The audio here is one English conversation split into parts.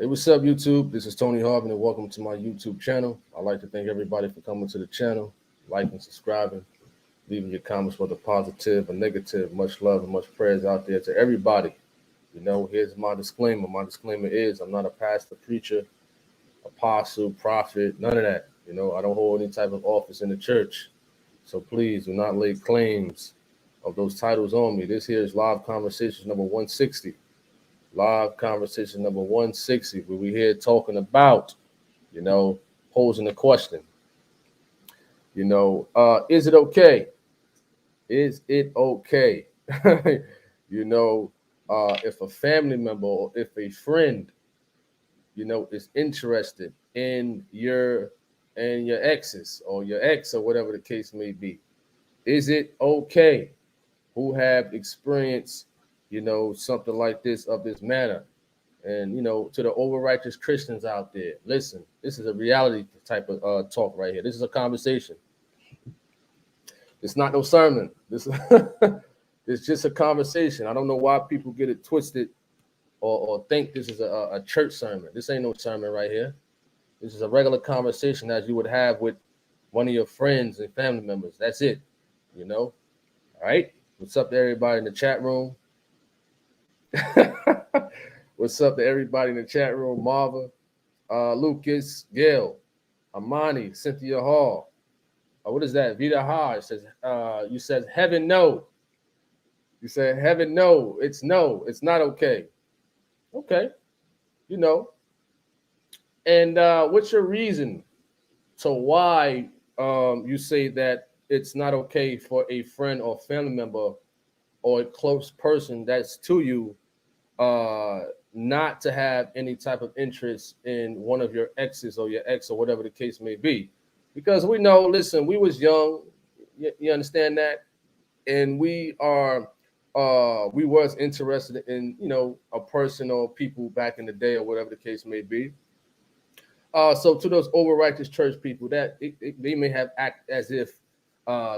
Hey, what's up, YouTube? This is Tony Harvin, and welcome to my YouTube channel. I'd like to thank everybody for coming to the channel, liking, subscribing, leaving your comments, whether positive or negative. Much love and much prayers out there to everybody. Here's my disclaimer. My disclaimer is I'm not a pastor, preacher, apostle, prophet, none of that. I don't hold any type of office in the church. So please do not lay claims of those titles on me. This here is Live Conversations number 160. Live conversation number 160, where we here talking about, posing the question, is it okay? Is it okay? If a family member or if a friend, is interested in your exes or your ex or whatever the case may be, is it okay? Who have experienced something like this of this manner. And, to the over righteous Christians out there, listen, this is a reality type of talk right here. This is a conversation. It's not no sermon. This it's just a conversation. I don't know why people get it twisted or think this is a church sermon. This ain't no sermon right here. This is a regular conversation as you would have with one of your friends and family members. That's it, All right. What's up to everybody in the chat room? What's up to everybody in the chat room? Marva, Lucas, Gail, Amani, Cynthia Hall. What is that? Vita Ha says, you said heaven no. You said heaven no. It's not okay. Okay. And what's your reason to why you say that it's not okay for a friend or family member or a close person that's to you not to have any type of interest in one of your exes or your ex or whatever the case may be? Because we know, listen, we was young, you understand that, and we was interested in a person or people back in the day or whatever the case may be. So to those over righteous church people, that they may have act as if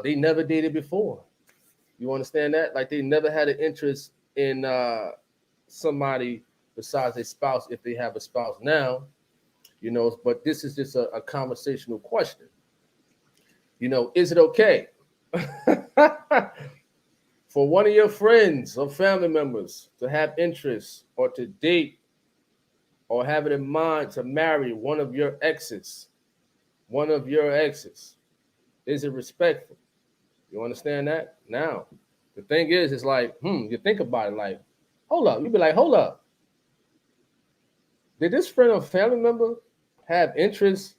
they never dated before. You understand that? Like they never had an interest in somebody besides a spouse if they have a spouse now, but this is just a conversational question. Is it okay for one of your friends or family members to have interest or to date or have it in mind to marry one of your exes? One of your exes. Is it respectful? You understand that? Now, the thing is, it's like, you think about it like, hold up. You'd be like, hold up. Did this friend or family member have interest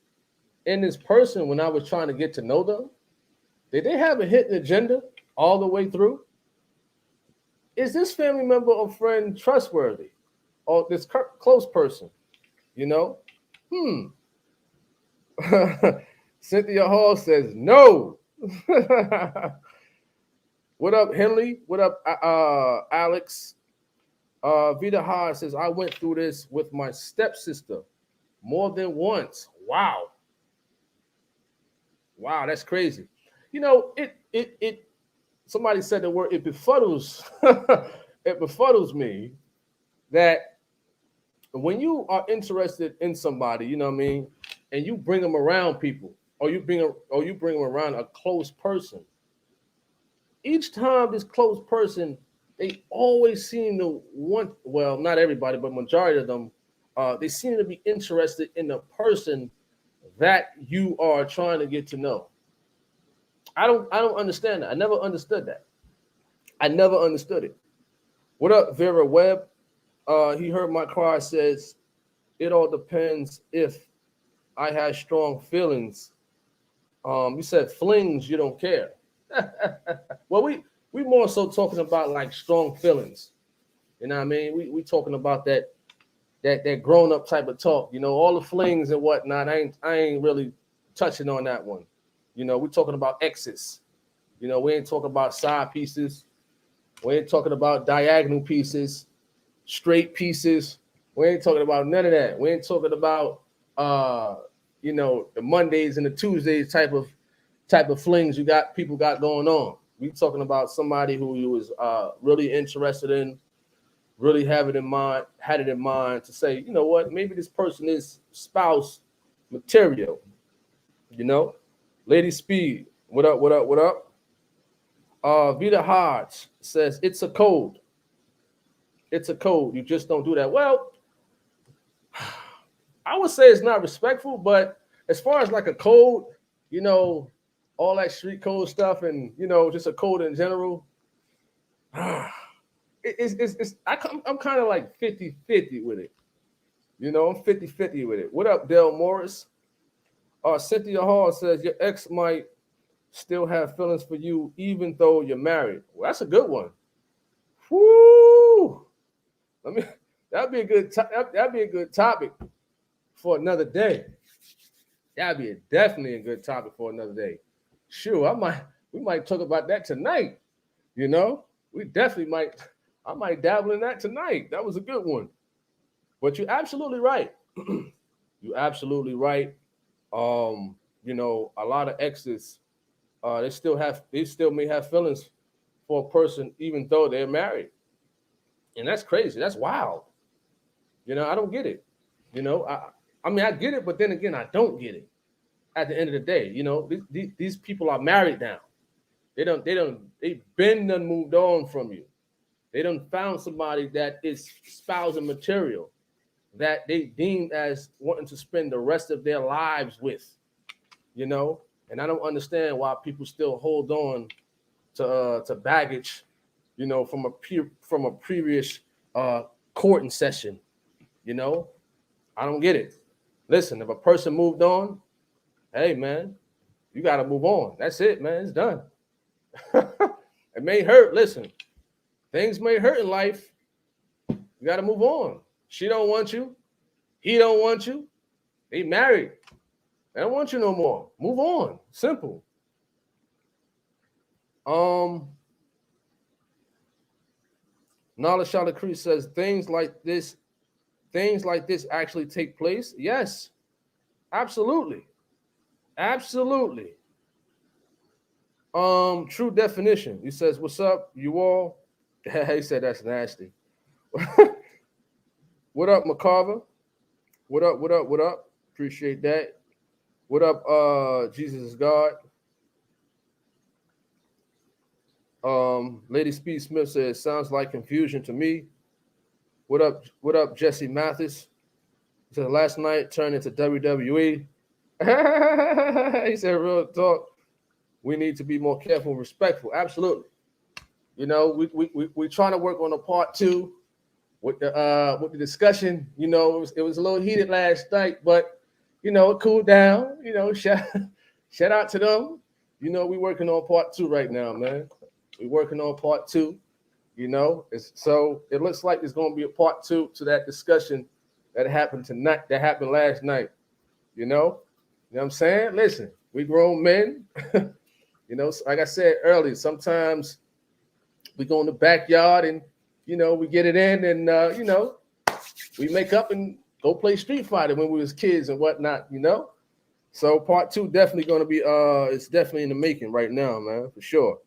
in this person when I was trying to get to know them? Did they have a hidden agenda all the way through? Is this family member or friend trustworthy? Or this close person? Cynthia Hall says no. What up, Henley? What up, Alex? Vita Ha says, I went through this with my stepsister more than once. Wow, that's crazy. It somebody said the word, it befuddles it befuddles me that when you are interested in somebody, you know what I mean, and you bring them around people, or you bring them around a close person, each time this close person, they always seem to want, well, not everybody, but majority of them, they seem to be interested in the person that you are trying to get to know. I don't understand that. I never understood that. I never understood it. What up, Vera Webb? He heard my cry, says, it all depends if I had strong feelings. You said flings, you don't care. Well, we more so talking about like strong feelings. You know what I mean? We talking about that grown up type of talk. All the flings and whatnot. I ain't really touching on that one. We're talking about exes. We ain't talking about side pieces. We ain't talking about diagonal pieces, straight pieces. We ain't talking about none of that. We ain't talking about the Mondays and the Tuesdays type of flings people got going on. We talking about somebody who you was really interested in, really had it in mind to say, you know what, maybe this person is spouse material, you know. Lady Speed, what up, what up, what up? Vita Hodge says it's a code. It's a code. You just don't do that. Well, I would say it's not respectful, but as far as like a code, you know, all that street code stuff and, you know, just a code in general, I'm kind of like 50-50 with it. You know, I'm 50-50 with it. What up, Del Morris? Cynthia Hall says your ex might still have feelings for you even though you're married. Well, that's a good one. Woo! Let me. That'd be a good. That'd be a good topic for another day. That'd be definitely a good topic for another day. Sure, we might talk about that tonight. You know, we definitely might. I might dabble in that tonight. That was a good one. But you're absolutely right. You're absolutely right. You know, a lot of exes, they still may have feelings for a person even though they're married. And that's crazy. That's wild. You know, I don't get it. You know, I mean, I get it, but then again, I don't get it. At the end of the day, you know, these people are married now. They've been done moved on from you. They done found somebody that is spousal material that they deem as wanting to spend the rest of their lives with, you know. And I don't understand why people still hold on to baggage, you know, from a previous courting session, you know. I don't get it. Listen, if a person moved on, hey man, you got to move on. That's it, man. It's done. It may hurt. Listen, things may hurt in life. You got to move on. She don't want you. He don't want you. They married. They don't want you no more. Move on. Simple. Nala Shalakri says things like this actually take place. Yes, absolutely. Absolutely. True definition. He says, what's up, you all? He said that's nasty. What up, McCarver? What up, what up, what up? Appreciate that. What up, Jesus is God? Lady Speed Smith says, sounds like confusion to me. What up, Jesse Mathis? He said last night turned into WWE. He said, real talk. We need to be more careful and respectful. Absolutely. You know, we trying to work on a part 2 with the discussion. You know, it was a little heated last night, but you know, it cooled down. You know, shout out to them. You know, we working on part 2 right now, man. We working on part 2. You know, so it looks like there's going to be a part 2 to that discussion that happened tonight. That happened last night. You know what I'm saying? Listen, we grown men. You know, like I said earlier, sometimes we go in the backyard and, you know, we get it in and, you know, we make up and go play Street Fighter when we was kids and whatnot, you know. So part 2 definitely going to be, it's definitely in the making right now, man, for sure.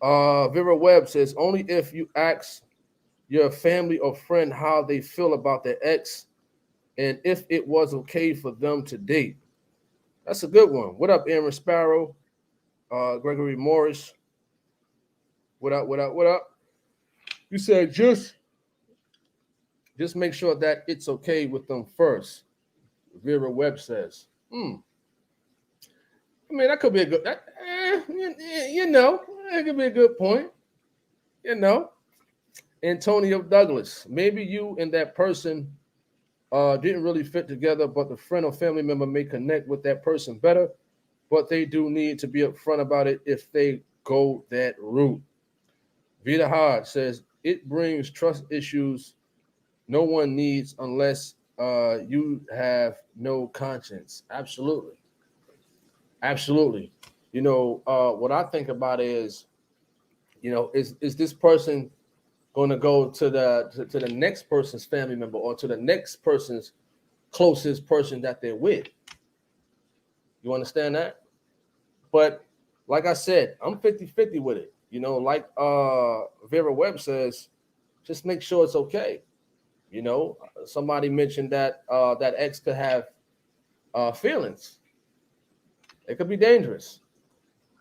Vera Webb says, only if you ask your family or friend how they feel about their ex and if it was okay for them to date. That's a good one. What up, Aaron Sparrow? Gregory Morris. What up, what up, what up? You said just make sure that it's okay with them first. Vera Webb says. I mean, that could be a good, you know, that could be a good point. You know. Antonio Douglas. Maybe you and that person didn't really fit together, but the friend or family member may connect with that person better, but they do need to be upfront about it if they go that route. Vita Hard says, it brings trust issues no one needs unless you have no conscience. Absolutely. Absolutely. You know, what I think about is, you know, is this person going to go to the next person's family member or to the next person's closest person that they're with? You understand that? But like I said, I'm 50-50 with it. You know, like Vera Webb says, Just make sure it's okay. You know, somebody mentioned that that ex could have feelings. It could be dangerous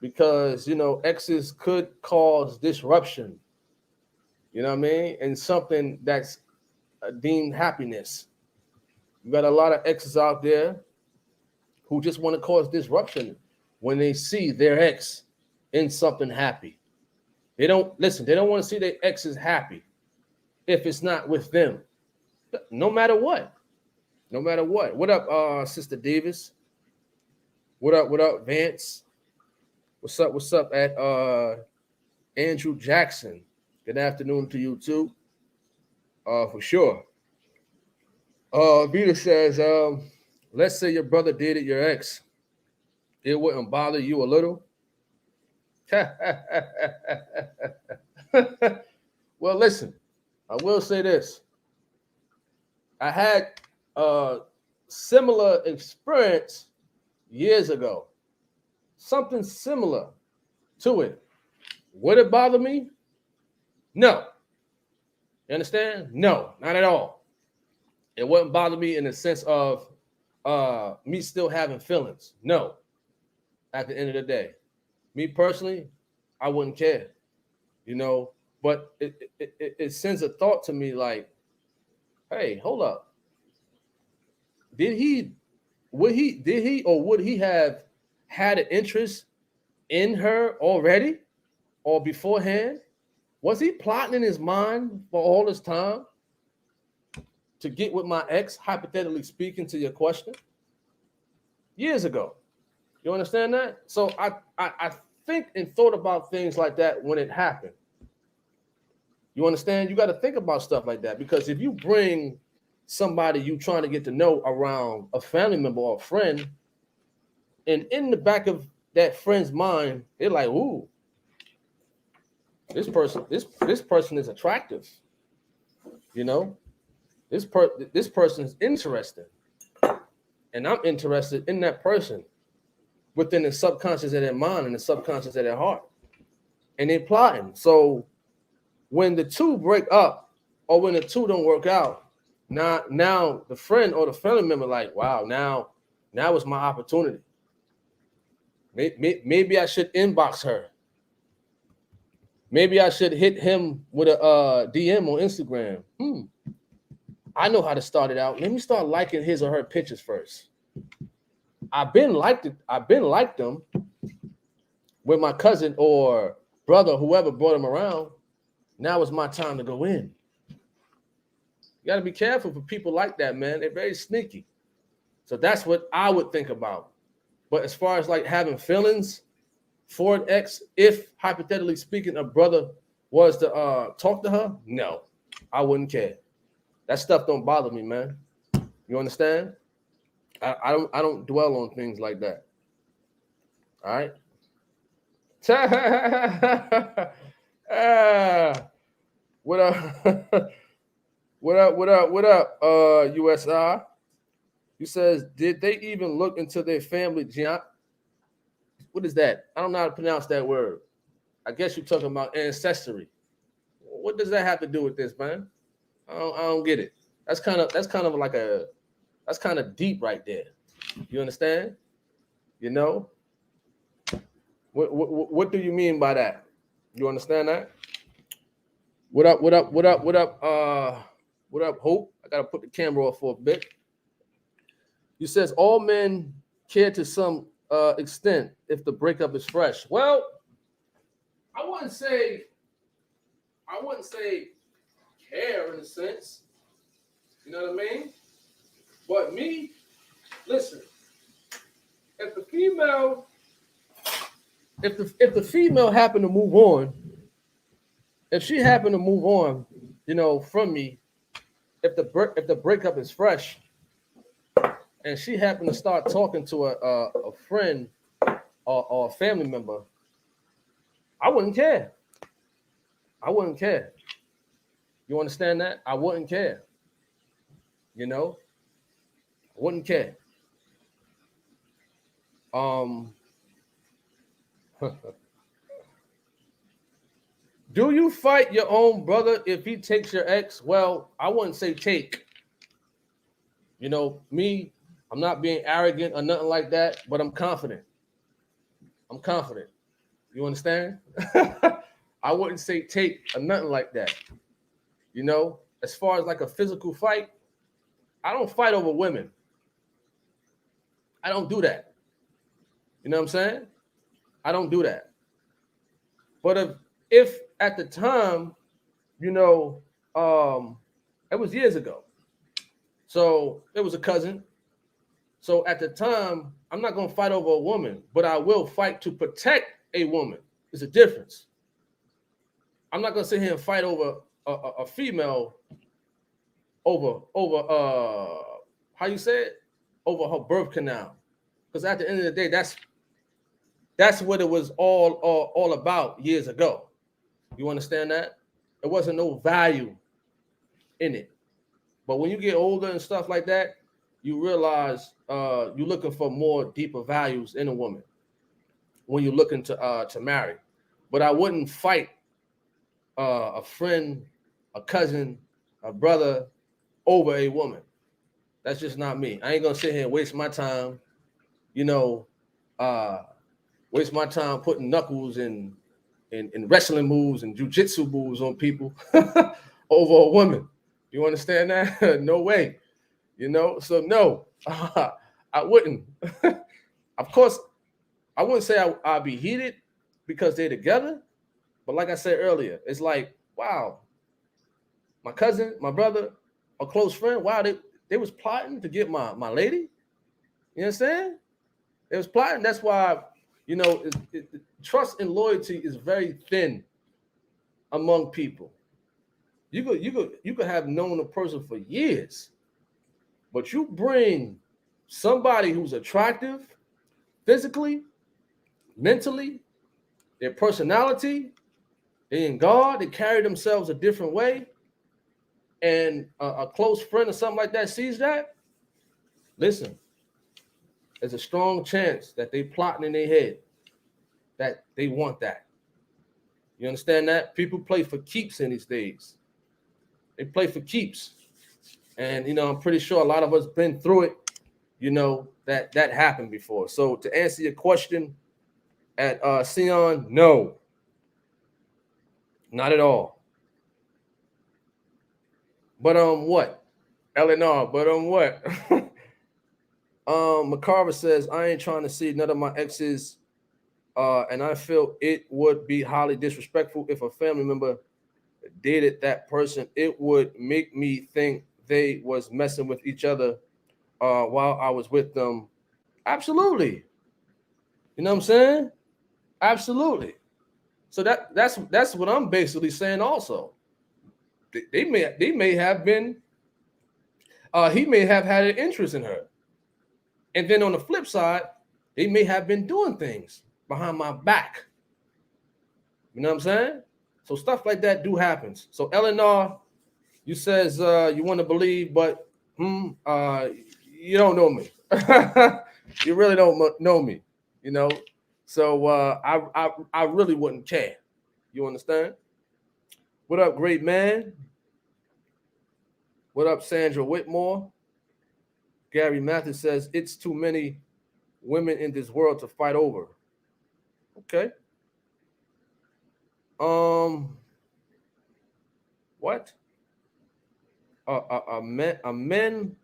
because you know exes could cause disruption. You know what I mean? And something that's deemed happiness. You got a lot of exes out there who just want to cause disruption when they see their ex in something happy. They don't listen. They don't want to see their exes happy if it's not with them. No matter what. No matter what. What up, Sister Davis? What up? What up, Vance? What's up? What's up at Andrew Jackson? Good afternoon to you too. For sure. Vita says, let's say your brother dated your ex. It wouldn't bother you a little. Well, listen, I will say this. I had a similar experience years ago. Something similar to it. Would it bother me? No. You understand? No, not at all. It wouldn't bother me in the sense of me still having feelings. No. At the end of the day, me personally, I wouldn't care, you know. But it sends a thought to me like, hey, hold up. Did he, would he have had an interest in her already or beforehand? Was he plotting in his mind for all this time to get with my ex, hypothetically speaking, to your question? Years ago. You understand that? So I think and thought about things like that when it happened. You understand? You got to think about stuff like that because if you bring somebody you trying to get to know around a family member or a friend, and in the back of that friend's mind, they're like, "Ooh, this person is attractive." You know, this person is interesting, and I'm interested in that person within the subconscious of their mind and the subconscious of their heart, and they're plotting. So when the two break up or when the two don't work out, now the friend or the family member like, wow, now is my opportunity. Maybe I should inbox her. Maybe I should hit him with a DM on Instagram. I know how to start it out. Let me start liking his or her pictures first. I've been liked them with my cousin or brother, whoever brought him around. Now it's my time to go in. You got to be careful for people like that, man. They're very sneaky. So that's what I would think about. But as far as like having feelings for an ex, if hypothetically speaking, a brother was to talk to her, no, I wouldn't care. That stuff don't bother me, man. You understand? I don't dwell on things like that. All right. What up? What up? USR. He says, did they even look into their family? What is that? I don't know how to pronounce that word. I guess you're talking about ancestry. What does that have to do with this, man? I don't get it. That's kind of deep right there. You understand? You know? What do you mean by that? You understand that? What up? What up, Hope? I gotta put the camera off for a bit. He says all men care to some extent if the breakup is fresh. Well, I wouldn't say care in a sense. You know what I mean? But me, listen, if the female happened to move on, if she happened to move on, you know, from me, if the breakup is fresh, and she happened to start talking to a friend or a family member, I wouldn't care. I wouldn't care. You understand that? I wouldn't care. You know, I wouldn't care. Do you fight your own brother if he takes your ex? Well, I wouldn't say take. You know, me, I'm not being arrogant or nothing like that, but I'm confident. I'm confident. You understand? I wouldn't say take or nothing like that. You know, as far as like a physical fight, I don't fight over women. I don't do that. You know what I'm saying? I don't do that. But if at the time, you know, it was years ago. So it was a cousin. So at the time, I'm not gonna fight over a woman, but I will fight to protect a woman. There's a difference. I'm not gonna sit here and fight over a female over how you say it, over her birth canal, because at the end of the day, that's what it was all about years ago. You understand that? There wasn't no value in it. But when you get older and stuff like that, you realize you're looking for more deeper values in a woman when you're looking to marry. But I wouldn't fight a friend, a cousin, a brother over a woman. That's just not me. I ain't gonna sit here and waste my time, you know, uh, waste my time putting knuckles and wrestling moves and jujitsu moves on people over a woman. You understand that? No way. You know, so no, I wouldn't. Of course, I wouldn't say I'd be heated because they're together. But like I said earlier, it's like, wow, my cousin, my brother, a close friend, wow, they was plotting to get my lady. You understand? It was plotting. That's why, you know, trust and loyalty is very thin among people. You could have known a person for years, but you bring somebody who's attractive physically, mentally, their personality, they in God, they carry themselves a different way, and a close friend or something like that sees that. Listen, there's a strong chance that they plotting in their head that they want that. You understand that? People play for keeps in these days. They play for keeps. And you know, I'm pretty sure a lot of us been through it, you know, that happened before. So to answer your question at Sion, no, not at all. But what? LNR, but what? McCarver says, I ain't trying to see none of my exes, and I feel it would be highly disrespectful if a family member dated that person. It would make me think they was messing with each other while I was with them. Absolutely. You know what I'm saying? Absolutely. So that's what I'm basically saying also. They may have been he may have had an interest in her. And then on the flip side, they may have been doing things behind my back. You know what I'm saying? So stuff like that do happens. So Eleanor, you says you want to believe, but you don't know me. You really don't know me, you know. So I really wouldn't care. You understand? What up, great man? What up, Sandra Whitmore? Gary Mathis says it's too many women in this world to fight over. Okay. What? A man.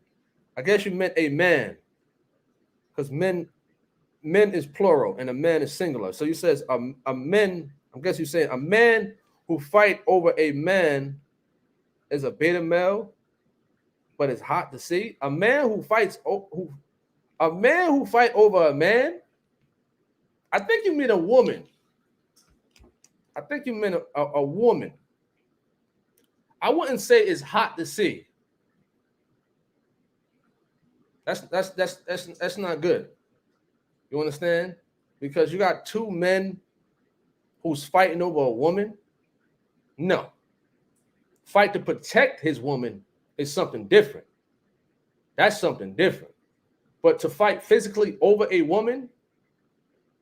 I guess you meant a man, because men is plural and a man is singular. So you says a men. I guess you're saying a man who fight over a man is a beta male, but it's hot to see. A man who fights a man who fight over a man. I think you mean a woman. I think you meant a woman. I wouldn't say it's hot to see. That's not good. You understand? Because you got two men who's fighting over a woman. No. Fight to protect his woman is something different. That's something different. But to fight physically over a woman,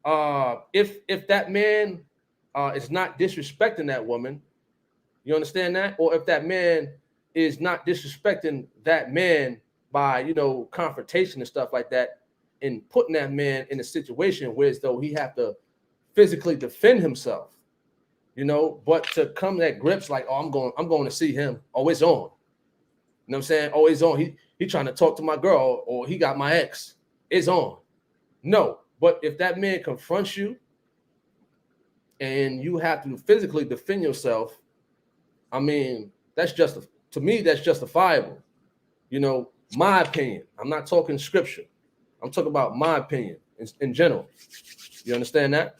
if that man is not disrespecting that woman. You understand that? Or if that man is not disrespecting that man by, confrontation and stuff like that, and putting that man in a situation where as though he have to physically defend himself, but to come at grips like, oh, I'm going to see him. Oh, it's on. You know what I'm saying? Oh, it's on. He trying to talk to my girl, or he got my ex. It's on. No, but if that man confronts you and you have to physically defend yourself, I mean, that's to me, that's justifiable. My opinion. I'm not talking scripture. I'm talking about my opinion in general. You understand that?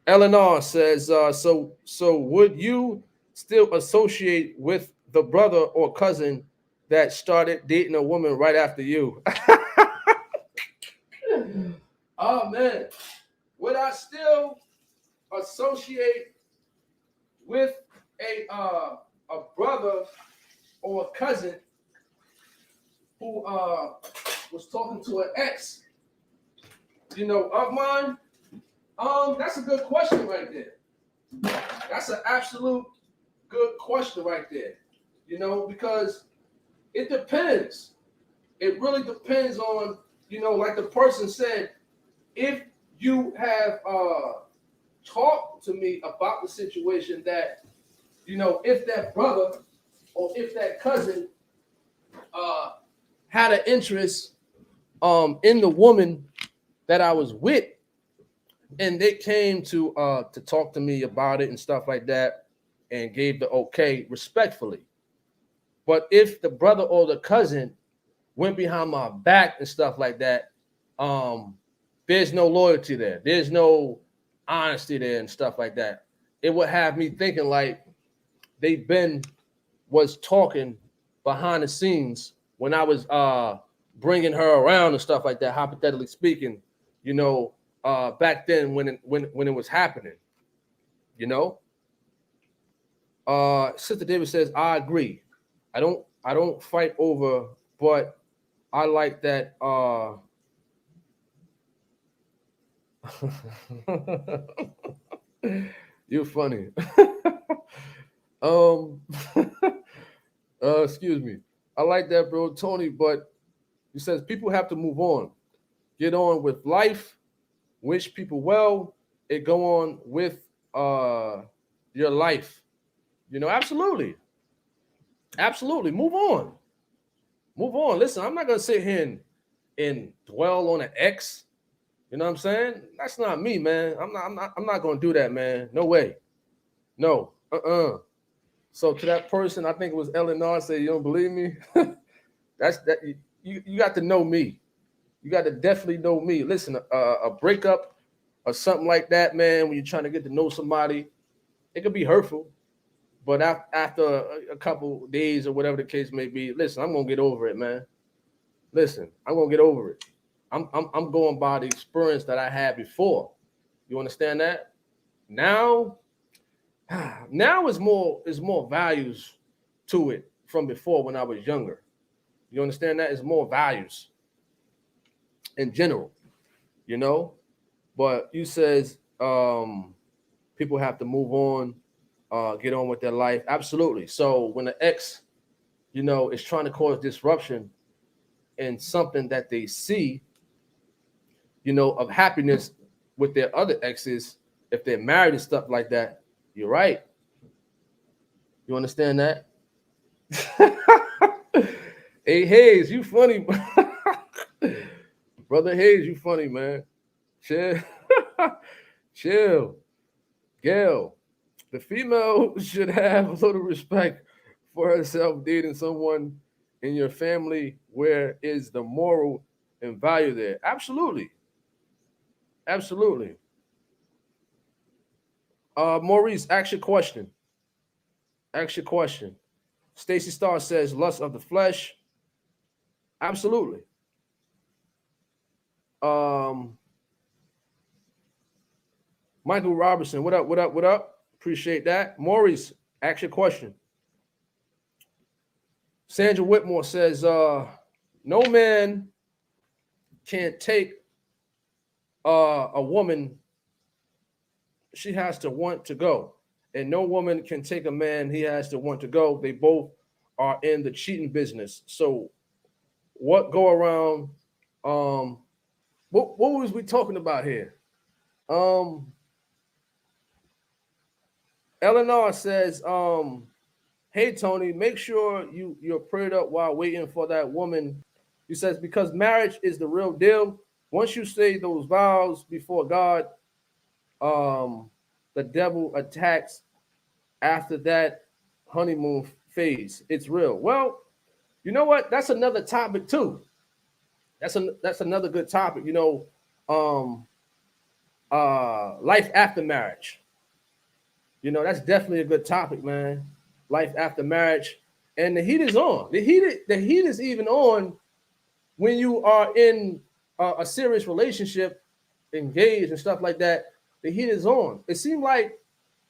Eleanor says, so would you still associate with the brother or cousin that started dating a woman right after you? Oh man, would I still associate with a brother or a cousin who was talking to an ex, of mine? That's a good question right there. That's an absolute good question right there. Because it depends. It really depends on, like the person said, if you have talked to me about the situation that, if that brother or if that cousin had an interest in the woman that I was with, and they came to talk to me about it and stuff like that, and gave the okay respectfully. But if the brother or the cousin went behind my back and stuff like that, there's no loyalty there. There's no honesty there and stuff like that. It would have me thinking like was talking behind the scenes when I was bringing her around and stuff like that, hypothetically speaking, back then when it was happening, Sister David says, I agree. I don't fight over, but I like that. You're funny. Excuse me. I like that, bro, Tony. But he says people have to move on, get on with life, wish people well, and go on with your life. Absolutely. Absolutely. Move on. Move on. Listen, I'm not gonna sit here and dwell on an ex. You know what I'm saying? That's not me, man. I'm not gonna do that, man. No way. No. So to that person, I think it was Eleanor, said, you don't believe me? That's that you got to know me. You got to definitely know me. Listen, a breakup or something like that, man, when you're trying to get to know somebody, it could be hurtful. But after a couple days or whatever the case may be, listen, I'm gonna get over it, man. Listen, I'm gonna get over it. I'm going by the experience that I had before. You understand that? Now is more values to it from before when I was younger. You understand that? It's more values in general, But you says people have to move on, get on with their life. Absolutely. So when the ex, is trying to cause disruption in something that they see, of happiness with their other exes, if they're married and stuff like that, you're right. You understand that? Hey, Hayes, you funny. Brother Hayes, you funny, man. Chill. Chill. Gail, the female should have a little respect for herself dating someone in your family. Where is the moral and value there? Absolutely. Absolutely. Maurice, ask your question. Ask your question. Stacy Starr says, lust of the flesh. Absolutely. Michael Robertson, what up, what up, what up? Appreciate that. Maurice, ask your question. Sandra Whitmore says, no man can take a woman she has to want to go. And no woman can take a man, he has to want to go. They both are in the cheating business. So what go around um what was we talking about here? Um Eleanor says, hey Tony, make sure you're prayed up while waiting for that woman. He says, because marriage is the real deal. Once you say those vows before God, um, the devil attacks after that honeymoon phase. It's real. Well, you know what? That's another topic too. That's another good topic. Um, life after marriage. That's definitely a good topic, man. Life after marriage, and the heat is on. The heat is even on when you are in a serious relationship, engaged and stuff like that. The heat is on. It seemed like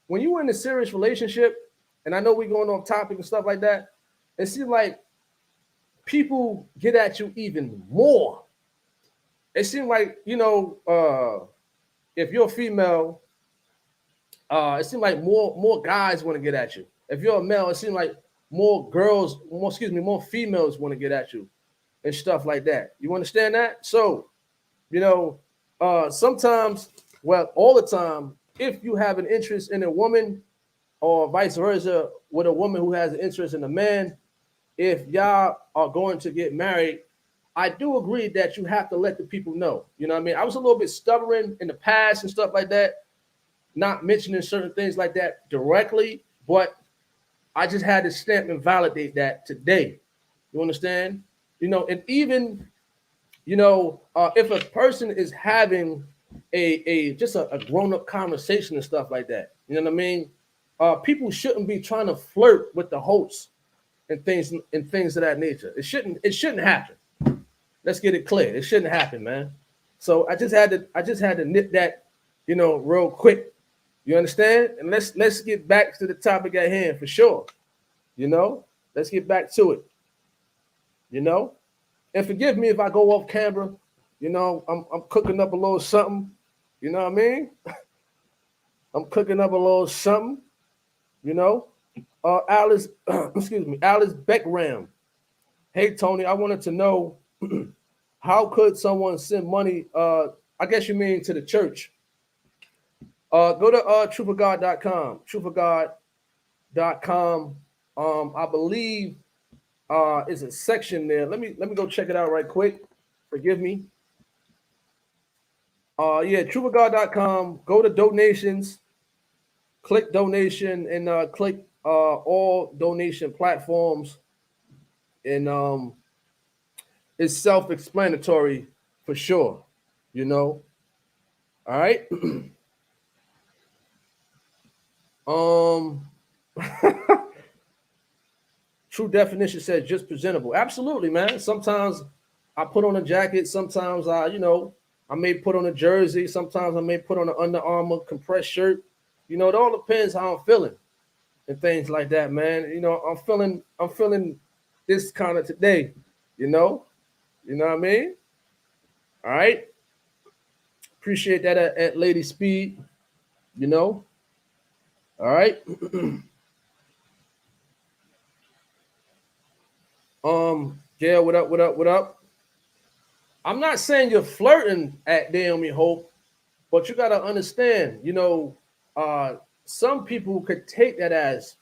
when you were in a serious relationship, and I know we're going off topic and stuff like that, it seems like people get at you even more. It seems like, if you're a female, it seems like more guys want to get at you. If you're a male, it seems like more females want to get at you and stuff like that. You understand that? So, sometimes, well, all the time, if you have an interest in a woman or vice versa with a woman who has an interest in a man, if y'all are going to get married, I do agree that you have to let the people know. You know what I mean? I was a little bit stubborn in the past and stuff like that, not mentioning certain things like that directly, but I just had to stamp and validate that today. You understand? And even, if a person is having a grown-up conversation and stuff like that, you know what I mean? People shouldn't be trying to flirt with the host and things of that nature. It shouldn't happen. Let's get it clear. It shouldn't happen, man. So I just had to nip that, real quick. You understand? And let's get back to the topic at hand for sure. You know, let's get back to it. You know, and forgive me if I go off camera. I'm cooking up a little something. You know what I mean? I'm cooking up a little something. You know, Alice, excuse me, Alice Beckram. Hey Tony, I wanted to know how could someone send money? I guess you mean to the church. Go to truthofgod.com. Truthofgod.com. I believe is a section there. Let me go check it out right quick. Forgive me. Yeah, truthofgod.com. Go to donations, click donation, and click all donation platforms. And it's self-explanatory for sure. You know. All right. True definition says just presentable. Absolutely, man. Sometimes I put on a jacket. Sometimes I may put on a jersey. Sometimes I may put on an Under Armour compressed shirt. It all depends how I'm feeling and things like that, man. I'm feeling this kind of today. You know, you know what I mean. All right. Appreciate that at Lady Speed. You know. All right. Gail, what up? What up? What up? I'm not saying you're flirting at Naomi Hope, but you gotta understand, some people could take that as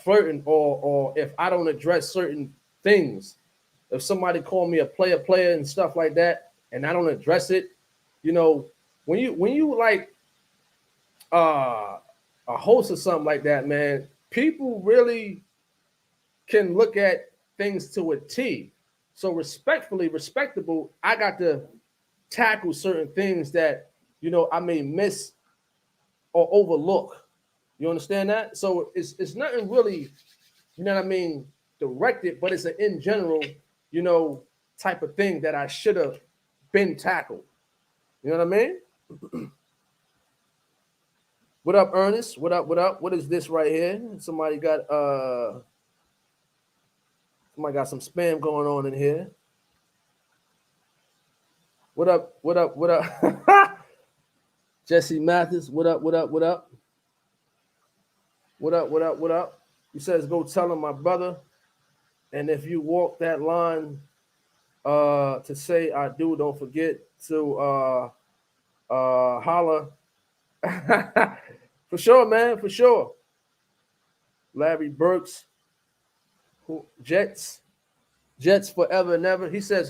flirting, or if I don't address certain things, if somebody call me a player and stuff like that, and I don't address it, you know, when you like a host or something like that, man, people really can look at things to a T. So respectable, I got to tackle certain things that I may miss or overlook. You understand that? So it's nothing really, you know what I mean, directed, but it's an in general, type of thing that I should have been tackled. You know what I mean? What up, Ernest? What up? What up? What is this right here? Somebody got some spam going on in here. What up? What up? What up? Jesse Mathis, what up, what up, what up? What up, what up, what up? He says, go tell him my brother. And if you walk that line to say I do, don't forget to holler. For sure, man, for sure. Larry Burks, Jets forever and ever. He said,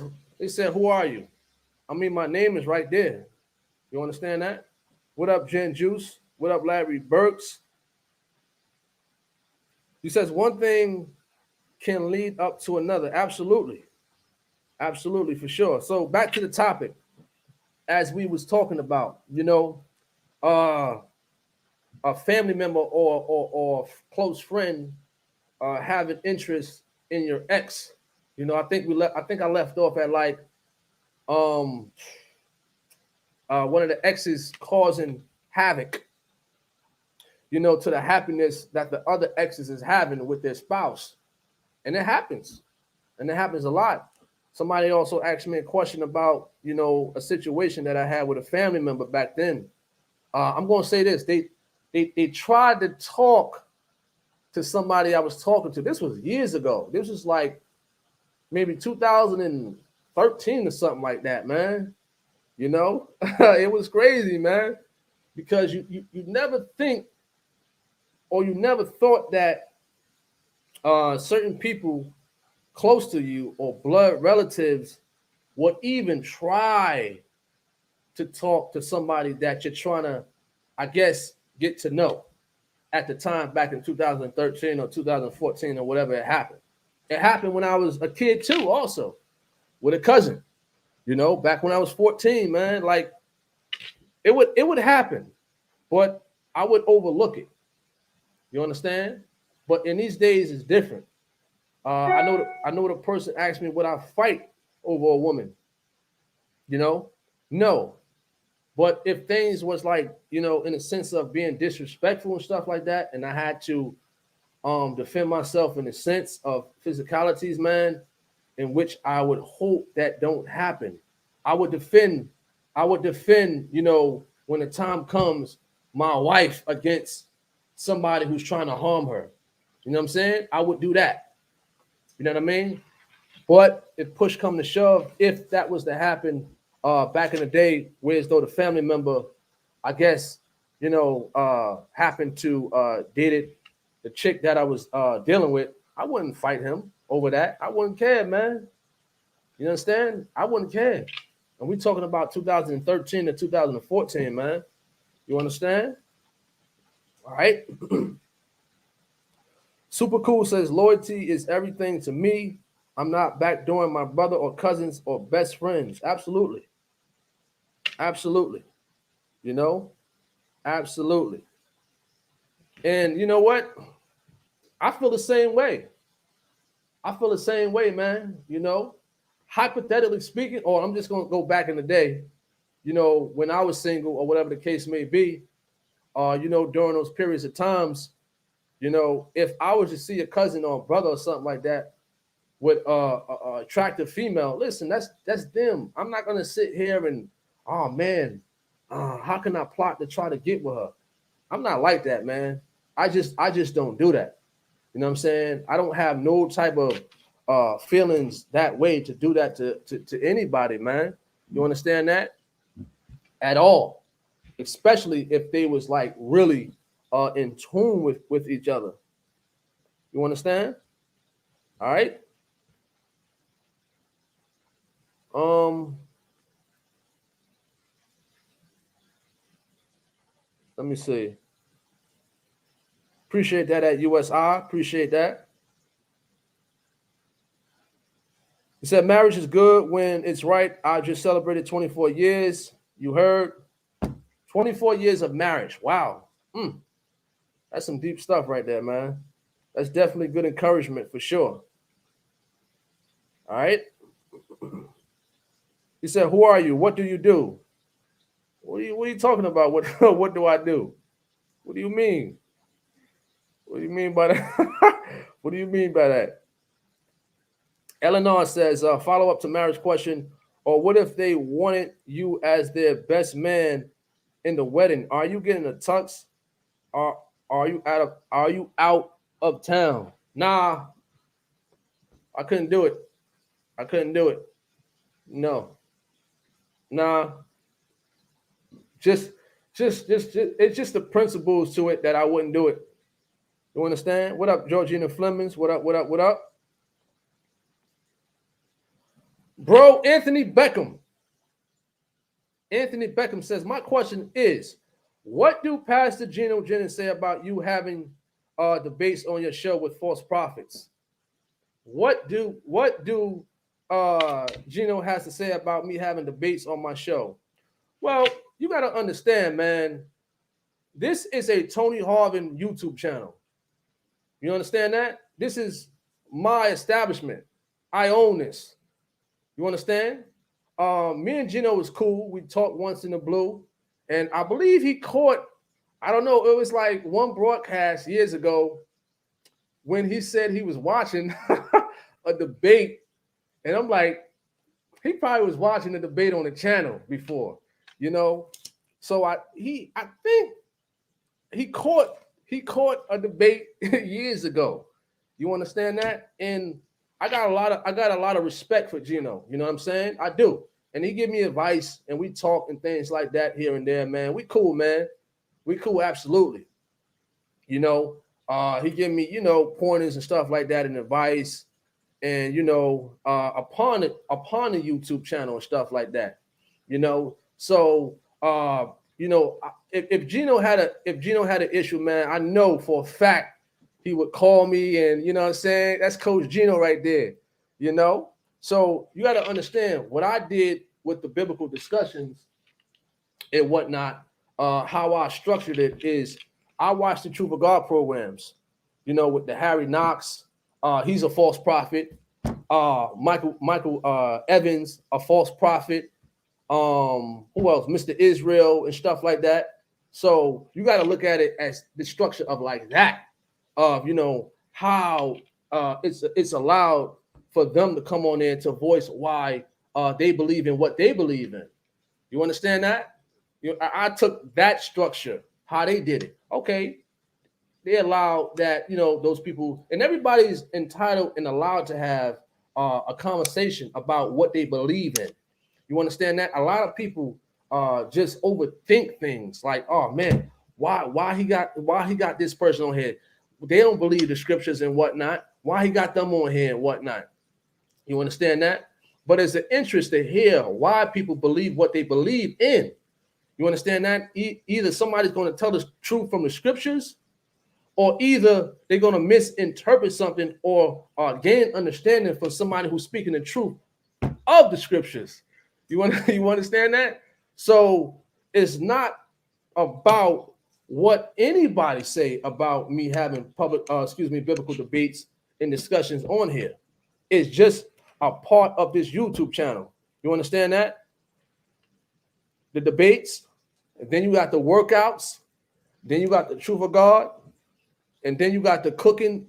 who are you? I mean, my name is right there. You understand that? What up, Jen Juice? What up, Larry Burks? He says, one thing can lead up to another. Absolutely. Absolutely, for sure. So back to the topic, as we was talking about, a family member or close friend having interest in your ex. I think I left off at like one of the exes causing havoc, to the happiness that the other exes is having with their spouse. And it happens. And it happens a lot. Somebody also asked me a question about, a situation that I had with a family member back then. I'm going to say this. They tried to talk to somebody I was talking to. This was years ago. This was like maybe 2013 or something like that, man. It was crazy, man, because you never think or you never thought that certain people close to you or blood relatives would even try to talk to somebody that you're trying to, I guess, get to know at the time back in 2013 or 2014 or whatever it happened. It happened when I was a kid too, also with a cousin, back when I was 14, man. Like it would happen, but I would overlook it. You understand? But in these days, it's different. I know the person asked me would I fight over a woman. No. But if things was like, in a sense of being disrespectful and stuff like that, and I had to defend myself in the sense of physicalities, man, in which I would hope that don't happen. I would defend, when the time comes, my wife against somebody who's trying to harm her. You know what I'm saying? I would do that. You know what I mean? But if push come to shove, if that was to happen back in the day, whereas though the family member, I guess, happened to dated the chick that I was dealing with, I wouldn't fight him over that. I wouldn't care, man. You understand? I wouldn't care. And we're talking about 2013 to 2014, man. You understand? All right. Super Cool says loyalty is everything to me. I'm not backdooring my brother or cousins or best friends. Absolutely. Absolutely. Absolutely. And you know what? I feel the same way. I feel the same way, man. Hypothetically speaking, or I'm just going to go back in the day, when I was single or whatever the case may be, during those periods of times, if I was to see a cousin or a brother or something like that with a attractive female, listen, that's them. I'm not gonna sit here and, oh man, how can I plot to try to get with her? I'm not like that, man. I just don't do that. You know what I'm saying? I don't have no type of feelings that way to do that to anybody, man. You understand that? At all. Especially if they was like really in tune with each other. You understand? All right. Let me see. Appreciate that at USI. Appreciate that. He said marriage is good when it's right. I just celebrated 24 years. You heard? 24 years of marriage. Wow. That's some deep stuff right there, man. That's definitely good encouragement for sure. All right. He said, who are you? What do you do? What are you talking about? What do I do? What do you mean? What do you mean by that? What do you mean by that? Eleanor says, follow up to marriage question, or what if they wanted you as their best man in the wedding? Are you getting a tux? Or are you out of town? Nah, I couldn't do it. I couldn't do it. No, nah. Just, just it's just the principles to it that I wouldn't do it. You understand? What up, Georgina Flemings? What up? What up? What up? Bro, Anthony Beckham. Anthony Beckham says, my question is, what do Pastor Geno Jennings say about you having debates on your show with false prophets? What do Geno has to say about me having debates on my show? Well, you got to understand, man, this is a Tony Harvin YouTube channel. You understand that? This is my establishment. I own this. You understand? Me and Geno was cool. We talked once in the blue. And I believe he caught, I don't know, it was like one broadcast years ago when he said he was watching a debate. And I'm like, he probably was watching the debate on the channel before, you know? So I think he caught a debate years ago. You understand that? And I got a lot of respect for Geno. You know what I'm saying? I do. And he give me advice and we talk and things like that here and there, man. We cool, man. We cool, absolutely. You know, he give me, you know, pointers and stuff like that and advice and, you know, upon the YouTube channel and stuff like that, you know. So, you know, if Geno had an issue, man, I know for a fact he would call me and, you know what I'm saying? That's Coach Geno right there, you know? So you got to understand what I did with the biblical discussions and whatnot, how I structured it is I watched the Truth of God programs, you know, with the Harry Knox. He's a false prophet. Michael Evans, a false prophet. Who else? Mr. Israel and stuff like that. So you got to look at it as the structure of like that, of, you know, how it's allowed for them to come on in to voice why they believe in what they believe in. You understand that? You know, I took that structure, how they did it. Okay, they allowed that, you know, those people, and everybody's entitled and allowed to have a conversation about what they believe in. You understand that? A lot of people just overthink things like, oh man, why he got this person on here? They don't believe the scriptures and whatnot. Why he got them on here and whatnot? You understand that? But it's an interest to hear why people believe what they believe in. You understand that? Either somebody's going to tell the truth from the scriptures, or either they're going to misinterpret something or gain understanding from somebody who's speaking the truth of the scriptures. You understand that? So it's not about what anybody say about me having biblical debates and discussions on here. It's just a part of this YouTube channel. You understand that? The debates, and then you got the workouts, then you got the Truth of God, and then you got the cooking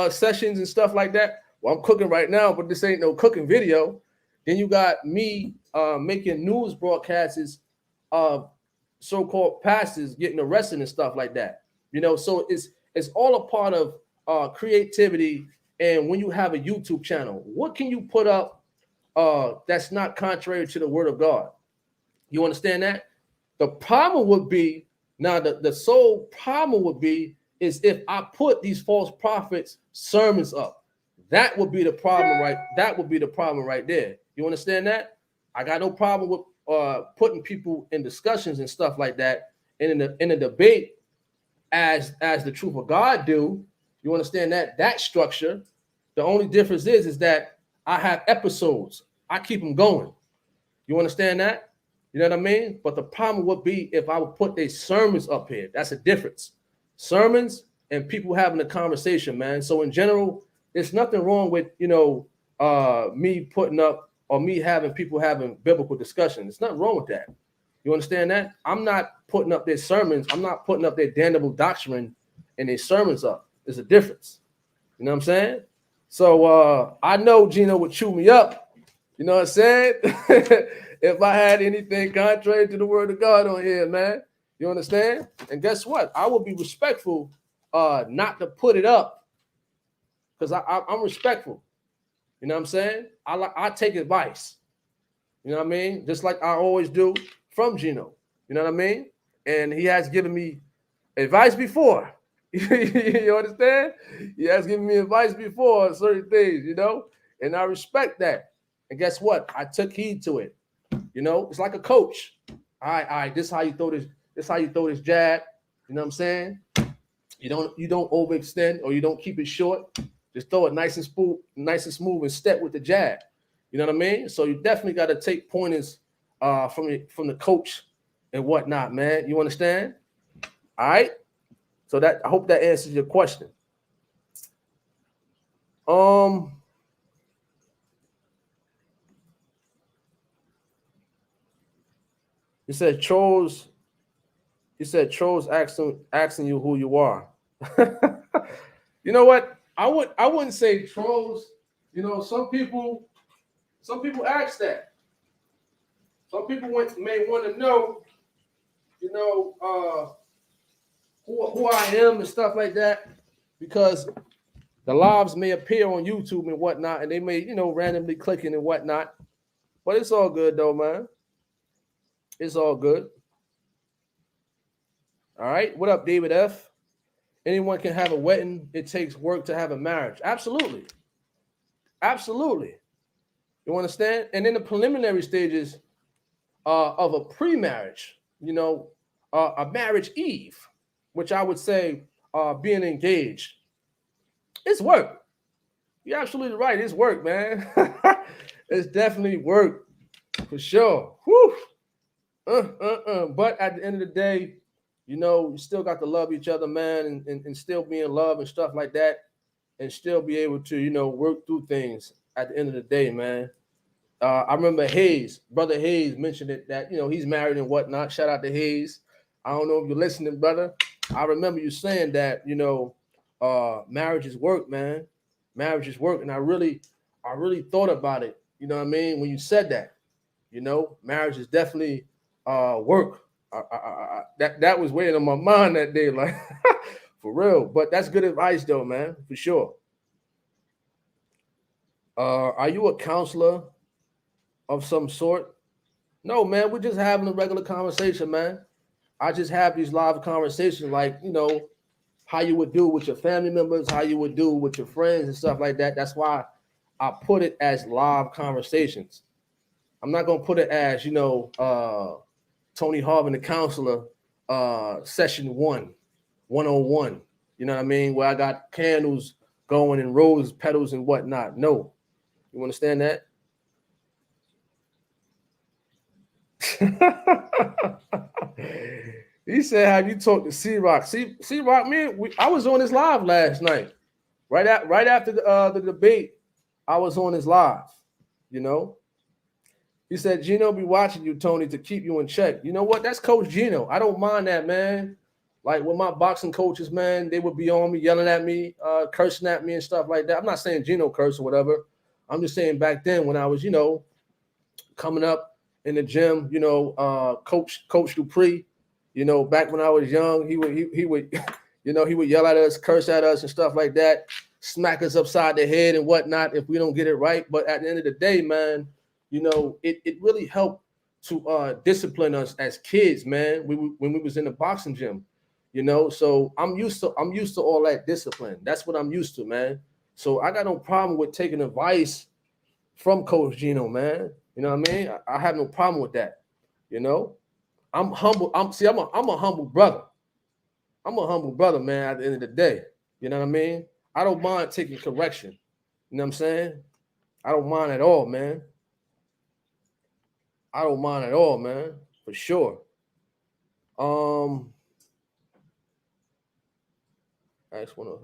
sessions and stuff like that. Well, I'm cooking right now, but this ain't no cooking video. Then you got me making news broadcasts of so-called pastors getting arrested and stuff like that. You know, so it's all a part of creativity. And when you have a YouTube channel, what can you put up that's not contrary to the word of God? You understand that? The problem would be, now the sole problem would be, is if I put these false prophets sermons up. That would be the problem, right? That would be the problem right there. You understand that? I got no problem with putting people in discussions and stuff like that, and in a debate as the truth of God do. You understand that structure? The only difference is that I have episodes. I keep them going. You understand that? You know what I mean? But the problem would be if I would put these sermons up here. That's a difference. Sermons and people having a conversation, man. So in general, there's nothing wrong with, you know, me putting up or me having people having biblical discussion. There's nothing wrong with that. You understand that? I'm not putting up their sermons. I'm not putting up their damnable doctrine and their sermons up. There's a difference. You know what I'm saying? So I know Geno would chew me up. You know what I'm saying? if I had anything contrary to the word of God on here, man. You understand? And guess what? I will be respectful, not to put it up, because I'm respectful. You know what I'm saying? I take advice. You know what I mean? Just like I always do from Gino. You know what I mean? And he has given me advice before. You understand? He has given me advice before on certain things, you know, and I respect that. And guess what? I took heed to it. You know, it's like a coach. All right, this is how you throw this. This is how you throw this jab. You know what I'm saying? You don't overextend, or you don't keep it short. Just throw it nice and smooth, and step with the jab. You know what I mean? So you definitely got to take pointers from the coach and whatnot, man. You understand? All right. So that, I hope that answers your question. He said trolls asking you who you are. You know what? I wouldn't say trolls. You know, some people ask that. Some people may want to know, you know, who I am and stuff like that, because the lives may appear on YouTube and whatnot, and they may, you know, randomly clicking and whatnot. But it's all good though, man. It's all good. All right. What up, David F? Anyone can have a wedding. It takes work to have a marriage. Absolutely. Absolutely. You understand? And in the preliminary stages of a pre-marriage, you know, a marriage eve, which I would say being engaged, it's work. You're absolutely right. It's work, man. It's definitely work for sure. Whew. But at the end of the day, you know, you still got to love each other, man, and still be in love and stuff like that, and still be able to, you know, work through things at the end of the day, man. I remember Brother Hayes mentioned it, that, you know, he's married and whatnot. Shout out to Hayes. I don't know if you're listening, brother. I remember you saying that, you know, marriage is work, man. Marriage is work. And I really thought about it, you know what I mean, when you said that. You know, marriage is definitely work. That was weighing on my mind that day, like for real. But that's good advice, though, man, for sure. Are you a counselor of some sort? No, man. We're just having a regular conversation, man. I just have these live conversations, like, you know, how you would do with your family members, how you would do with your friends and stuff like that. That's why I put it as live conversations. I'm not gonna put it as, you know, Tony Harvin, the counselor, session 101. You know what I mean? Where I got candles going and rose petals and whatnot. No. You understand that? He said, "Have you talked to C-Rock? C-Rock, man, I was on his live last night. Right after the debate, I was on his live, you know." He said, "Gino be watching you, Tony, to keep you in check." You know what? That's Coach Gino. I don't mind that, man. Like with my boxing coaches, man, they would be on me, yelling at me, cursing at me and stuff like that. I'm not saying Gino curse or whatever. I'm just saying back then when I was, you know, coming up in the gym, you know, Coach Dupree, you know, back when I was young, he would, you know, he would yell at us, curse at us and stuff like that, smack us upside the head and whatnot if we don't get it right. But at the end of the day, man, you know, it really helped to discipline us as kids, man. When we was in the boxing gym, you know. So I'm used to all that discipline. That's what I'm used to, man. So I got no problem with taking advice from Coach Gino, man. You know what I mean? I have no problem with that. You know, I'm humble. I'm a humble brother. I'm a humble brother, man. At the end of the day, you know what I mean? I don't mind taking correction. You know what I'm saying? I don't mind at all, man. I don't mind at all, man, for sure. That's one of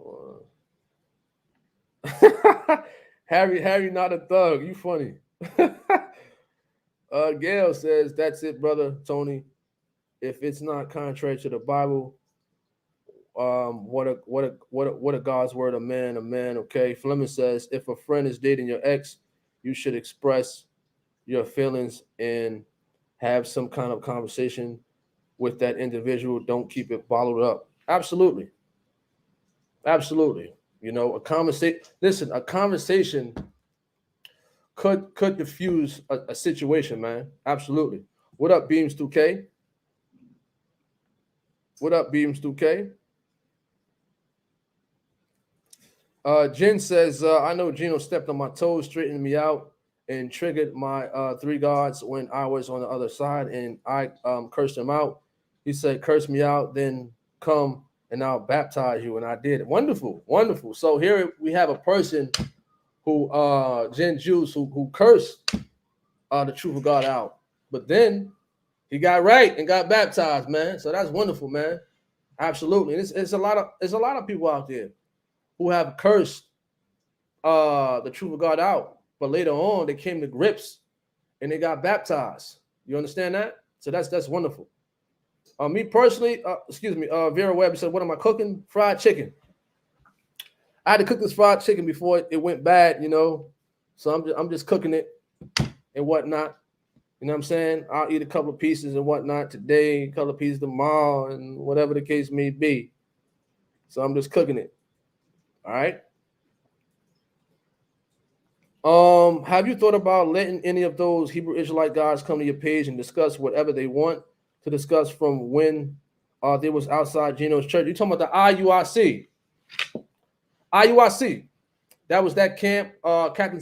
Harry, not a thug. You funny. Gail says, "That's it, brother Tony. If it's not contrary to the Bible, what a God's word, a man. Okay." Fleming says, "If a friend is dating your ex, you should express your feelings and have some kind of conversation with that individual. Don't keep it bottled up. Absolutely. Absolutely. You know, a conversation. Listen, a conversation could diffuse a situation, man. Absolutely. What up, Beams 2K? What up, Beams 2K? Jen says, I know Gino stepped on my toes, straightened me out, and triggered my three gods when I was on the other side, and I cursed him out. He said, curse me out, then come and I'll baptize you. And I did. Wonderful, wonderful. So here we have a person who, Jen Juice, who cursed the truth of God out. But then he got right and got baptized, man. So that's wonderful, man. Absolutely. And it's a lot of people out there who have cursed the truth of God out, but later on they came to grips and they got baptized. You understand that? So that's wonderful. Me personally, Vera Webb said, "What am I cooking? Fried chicken." I had to cook this fried chicken before it went bad, you know. So I'm just cooking it and whatnot. You know what I'm saying? I'll eat a couple of pieces and whatnot today, a couple of pieces tomorrow, and whatever the case may be. So I'm just cooking it. All right. Have you thought about letting any of those Hebrew Israelite guys come to your page and discuss whatever they want to discuss from when they was outside Gino's church? You talking about the IUIC? IUIC. That was that camp. Captain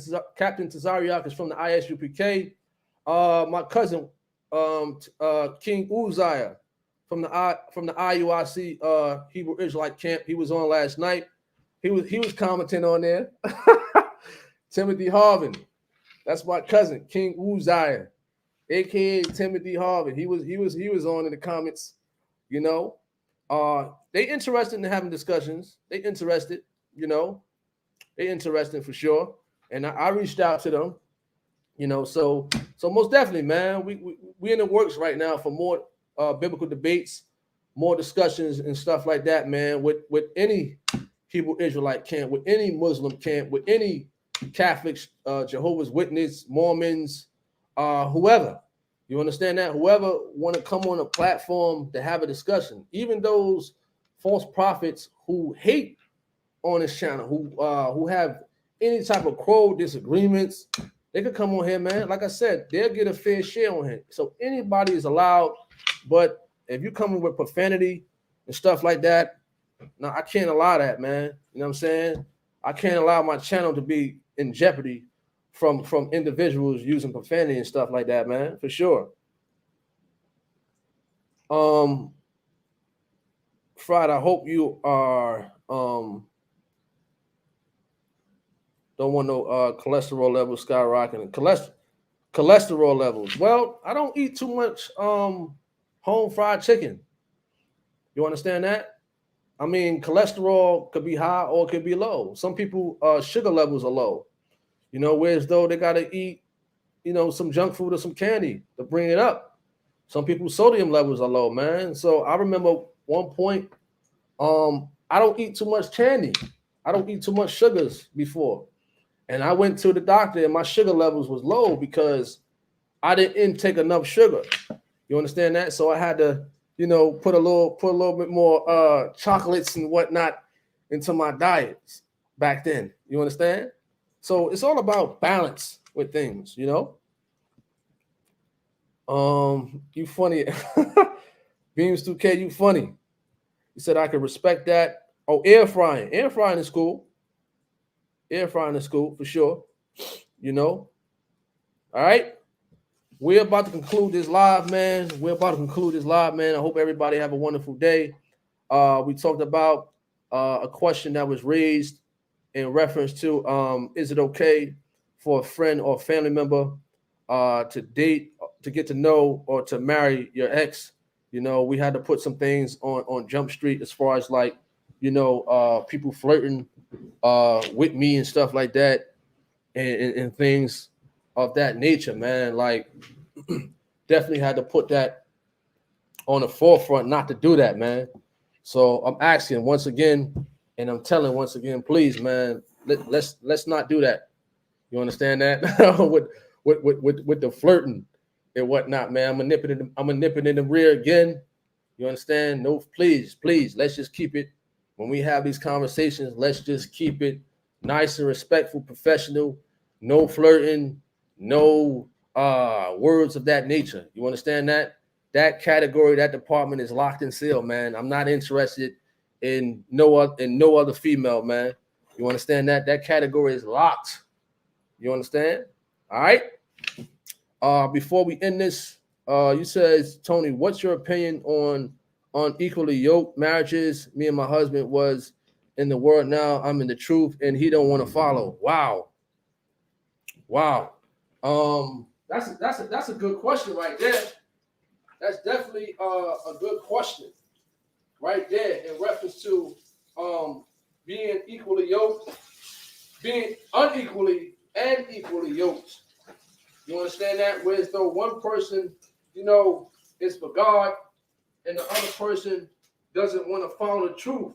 Tazariak is from the ISUPK. My cousin, King Uzziah from the IUIC Hebrew Israelite camp. He was on last night. He was commenting on there. Timothy Harvin, that's my cousin, King Uzziah, aka Timothy Harvin. He was on in the comments, you know. They interested in having discussions. They interested, you know. They interested for sure. And I reached out to them, you know. So most definitely, man. We in the works right now for more biblical debates, more discussions and stuff like that, man. With any Hebrew Israelite camp, with any Muslim camp, with any Catholics, Jehovah's Witness, Mormons, whoever. You understand that? Whoever want to come on a platform to have a discussion, even those false prophets who hate on this channel, who have any type of quarrel, disagreements, they could come on here, man. Like I said, they'll get a fair share on here. So anybody is allowed, but if you come in with profanity and stuff like that, no, I can't allow that, man. You know what I'm saying? I can't allow my channel to be in jeopardy from individuals using profanity and stuff like that, man, for sure. Fried, I hope you are don't want no cholesterol levels skyrocketing. Cholesterol levels. Well, I don't eat too much home fried chicken. You understand that? I mean, cholesterol could be high or it could be low. Some people, sugar levels are low, you know, whereas though they got to eat, you know, some junk food or some candy to bring it up. Some people's sodium levels are low, man. So I remember one point, I don't eat too much candy. I don't eat too much sugars before. And I went to the doctor and my sugar levels was low because I didn't intake enough sugar. You understand that? So I had to, you know, put a little bit more chocolates and whatnot into my diet back then. You understand? So it's all about balance with things, you know. You funny. Beams 2K, you funny. He said I could respect that. Oh, air frying. Air frying is cool. Air frying is cool for sure. You know. All right. We're about to conclude this live, man. I hope everybody have a wonderful day. We talked about a question that was raised in reference to is it okay for a friend or family member to date, to get to know, or to marry your ex? You know, we had to put some things on Jump Street as far as like, you know, people flirting with me and stuff like that, and things of that nature, man. Like, definitely had to put that on the forefront not to do that, man. So I'm asking once again, and I'm telling once again, please, man, let's not do that. You understand that? with the flirting and whatnot, man. I'm gonna nip it in the rear again. You understand? No, please, let's just keep it when we have these conversations. Let's just keep it nice and respectful, professional. No flirting, no words of that nature. You understand that? That category, that department is locked and sealed, man. I'm not interested in no other female, man. You understand that? That category is locked. You understand? All right. Before we end this, you said, Tony, what's your opinion on unequally yoked marriages? Me and my husband was in the world now. I'm in the truth, and he don't want to follow. Wow. That's a good question right there. That's definitely a good question right there in reference to being equally yoked, being unequally and equally yoked. You understand that? Whereas though one person, is for God and the other person doesn't want to follow the truth.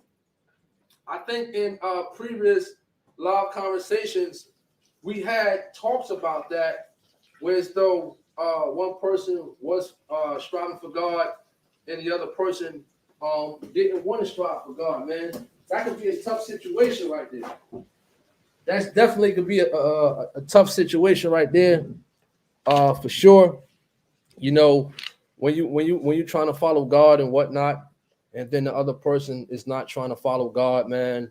I think in previous live conversations, we had talks about that, whereas though one person was striving for God and the other person didn't want to strive for God, man. That could be a tough situation right there. That's definitely could be a tough situation right there. For sure, when you're trying to follow God and whatnot, and then the other person is not trying to follow God, man,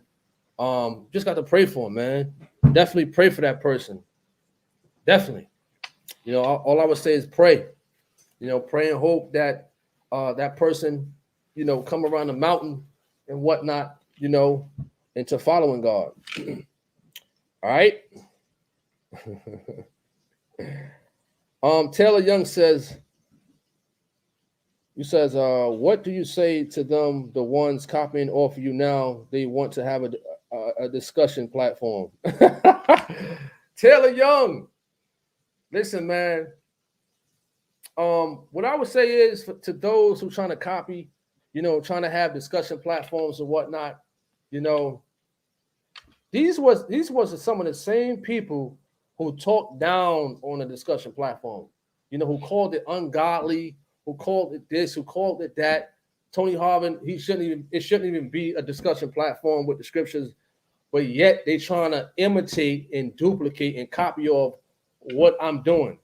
just got to pray for him, man. Definitely pray for that person. Definitely, all I would say is pray. Pray and hope that that person, come around the mountain and whatnot, into following God. All right. Taylor Young says, what do you say to them, the ones copying off of you now? They want to have a discussion platform. Taylor Young, listen, man. What I would say is to those who trying to copy, trying to have discussion platforms and whatnot, these was some of the same people who talked down on a discussion platform, who called it ungodly, who called it this, who called it that. Tony Harvin, it shouldn't even be a discussion platform with the scriptures, but yet they trying to imitate and duplicate and copy off what I'm doing.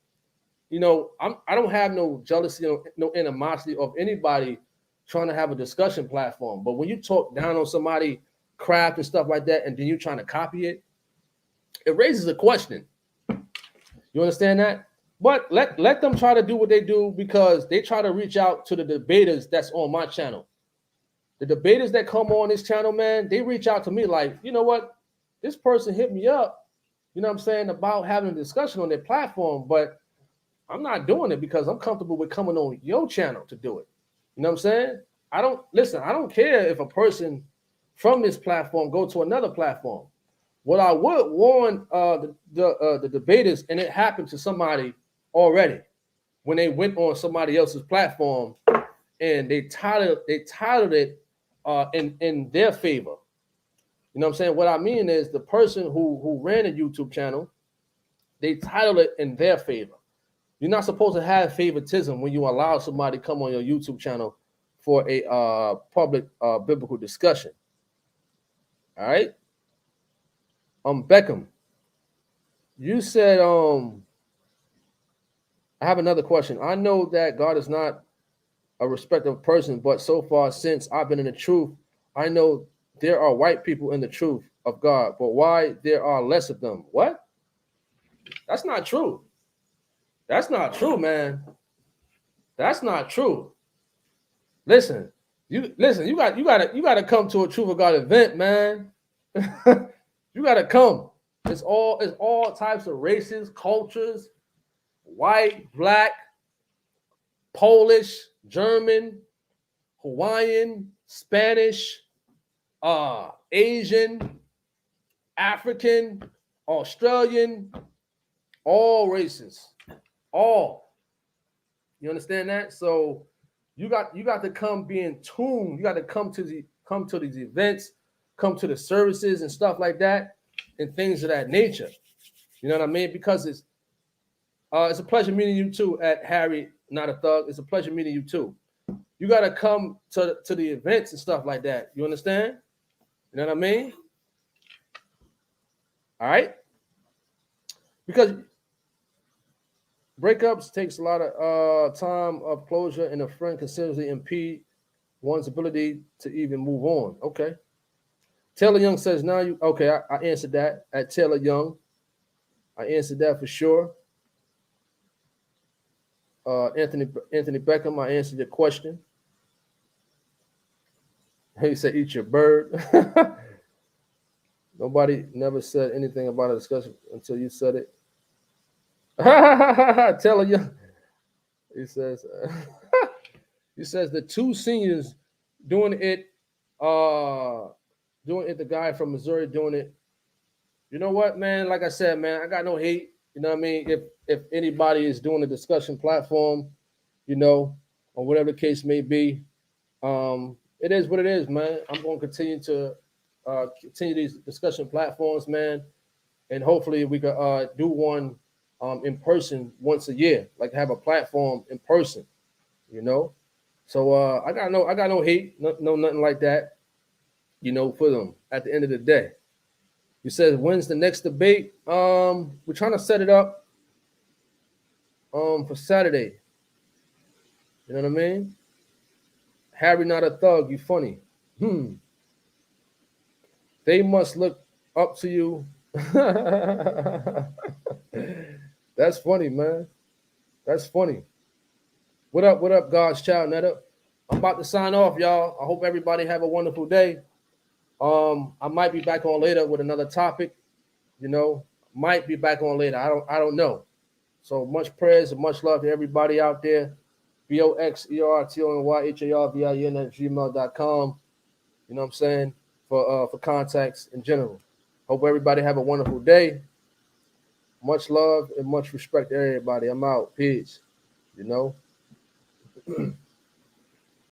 I don't have no jealousy, no animosity of anybody trying to have a discussion platform. But when you talk down on somebody, craft and stuff like that, and then you're trying to copy it, it raises a question. You understand that? But let them try to do what they do, because they try to reach out to the debaters that's on my channel. The debaters that come on this channel, man, they reach out to me like, you know what? This person hit me up, about having a discussion on their platform, but I'm not doing it because I'm comfortable with coming on your channel to do it. You know what I'm saying? I don't care if a person from this platform go to another platform. What I would warn the debaters, and it happened to somebody already, when they went on somebody else's platform and they titled it in their favor. You know what I'm saying? What I mean is the person who ran a YouTube channel, they titled it in their favor. You're not supposed to have favoritism when you allow somebody to come on your YouTube channel for a public biblical discussion. All right. Beckham, you said, I have another question. I know that God is not a respecter of person, but so far since I've been in the truth, I know there are white people in the truth of God, but why there are less of them? What? That's not true. That's not true, man. That's not true. Listen, you gotta come to a Truth of God event, man. You gotta come. It's all types of races, cultures, white, black, Polish, German, Hawaiian, Spanish, Asian, African, Australian, all races, all. You understand that? So you got to come being tuned. You got to come to these events, come to the services and stuff like that, and things of that nature. You know what I mean? Because it's It's a pleasure meeting you too at Harry, not a thug. It's a pleasure meeting you too. You gotta come to the events and stuff like that. You understand? You know what I mean? All right. Because breakups takes a lot of time of closure, and a friend considerably impede one's ability to even move on. Okay. Taylor Young says, now you okay, I answered that at Taylor Young. I answered that for sure. Anthony Beckham, I answered your question. He said, eat your bird. Nobody never said anything about a discussion until you said it. Taylor Young. He says, he says the two seniors doing it, the guy from Missouri doing it. You know what, man? Like I said, man, I got no hate. You know what I mean? If anybody is doing a discussion platform, you know, or whatever the case may be, it is what it is, man. I'm going to continue to continue these discussion platforms, man, and hopefully we can do one in person once a year, like have a platform in person, you know. So I got no hate, no nothing like that, you know, for them. At the end of the day, he says, when's the next debate? We're trying to set it up for Saturday. You know what I mean? Harry, not a thug. You funny. They must look up to you. That's funny, man. That's funny. What up, God's child, Netta? I'm about to sign off, y'all. I hope everybody have a wonderful day. I might be back on later with another topic. You know, might be back on later. I don't know. So much prayers and much love to everybody out there. BOXERTONYHARVIN@gmail.com. You know what I'm saying? For contacts in general. Hope everybody have a wonderful day. Much love and much respect to everybody. I'm out. Peace. You know.